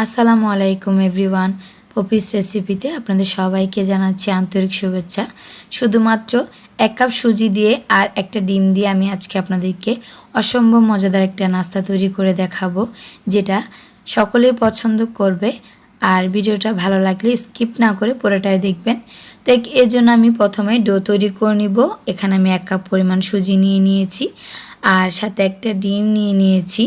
আসসালামু আলাইকুম everyone. Poppy's রেসিপিতে আপনাদের সবাইকে জানাচ্ছি আন্তরিক শুভেচ্ছা। শুধুমাত্র 1 কাপ সুজি দিয়ে আর একটা ডিম দিয়ে আমি আজকে আপনাদেরকে অসম্ভব মজাদার একটা নাস্তা তৈরি করে দেখাবো, যেটা সকলেই পছন্দ করবে। আর ভিডিওটা ভালো লাগলে স্কিপ না করে পুরোটাই দেখবেন। তো এর জন্য আমি প্রথমে ডো তৈরি করে নিব। এখানে আমি 1 কাপ পরিমাণ সুজি নিয়ে নিয়েছি আর সাথে একটা ডিম নিয়ে নিয়েছি।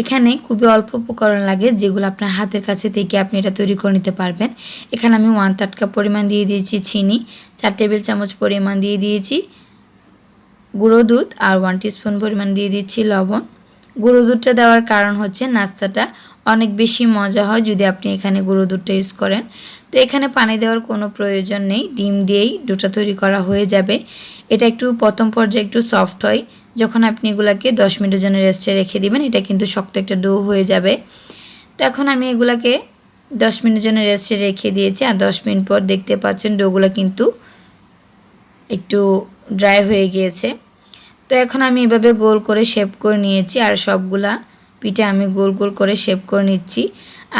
এখানে খুবই অল্প উপকরণ লাগে, যেগুলো আপনার হাতের কাছে থেকে আপনি এটা তৈরি করে নিতে পারবেন। এখানে আমি 1/3 কাপ পরিমাণ দিয়ে দিয়েছি চিনি, 4 টেবিল চামচ পরিমাণ দিয়ে দিয়েছি গুঁড়ো দুধ আর 1 টিস্পুন পরিমাণ দিয়ে দিচ্ছি লবণ। গুঁড়ো দুধটা দেওয়ার কারণ হচ্ছে নাস্তাটা অনেক বেশি মজা হয় যদি আপনি এখানে গুঁড়ো দুধটা ইউজ করেন। তো এখানে পানি দেওয়ার কোনো প্রয়োজন নেই, ডিম দিয়েই ডোটা তৈরি করা হয়ে যাবে। এটা একটু প্রথম পর্যায়ে একটু সফট হয়, যখন আপনি এগুলাকে 10 মিনিটের জন্য রেস্টে রেখে দিবেন এটা কিন্তু শক্ত একটা ডো হয়ে যাবে। তো এখন আমি এগুলাকে 10 মিনিটের জন্য রেস্টে রেখে দিয়েছি আর 10 মিনিট পর দেখতে পাচ্ছেন ডোগুলো কিন্তু একটু ড্রাই হয়ে গিয়েছে। তো এখন আমি এভাবে গোল করে শেপ করে নিয়েছি আর সবগুলা পিঠা আমি গোল গোল করে শেপ করে নিচ্ছি।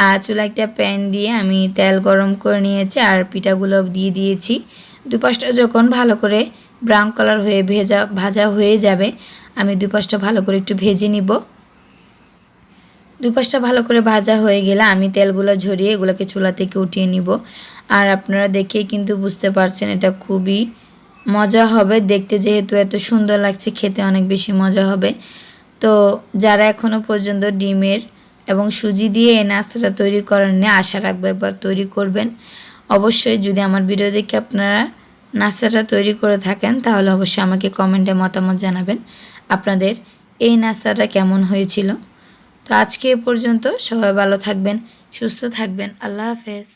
আর চুলা একটা প্যান দিয়ে আমি তেল গরম করে নিয়েছি আর পিঠাগুলো দিয়ে দিয়েছি। দুপাশটা যখন ভালো করে ব্রাউন কালার হয়ে ভাজা হয়ে যাবে, আমি দুপাশটা ভালো করে একটু ভেজে নিব। দুপাশটা ভালো করে ভাজা হয়ে গেলে আমি তেলগুলো ঝরিয়ে এগুলোকে চুলা থেকে উঠিয়ে নিব। আর আপনারা দেখেই কিন্তু বুঝতে পারছেন এটা খুবই মজা হবে দেখতে, যেহেতু এত সুন্দর লাগছে খেতে অনেক বেশি মজা হবে। তো যারা এখনও পর্যন্ত ডিমের এবং সুজি দিয়ে এই নাস্তাটা তৈরি করেননি, আশা রাখবো একবার তৈরি করবেন। অবশ্যই যদি আমার ভিডিও দেখে আপনারা নাস্তাটা তৈরি করে থাকেন তাহলে অবশ্যই আমাকে কমেন্টে মতামত জানাবেন আপনাদের এই নাস্তাটা কেমন হয়েছিল। তো আজকে এ পর্যন্ত, সবাই ভালো থাকবেন, সুস্থ থাকবেন। আল্লাহ হাফেজ।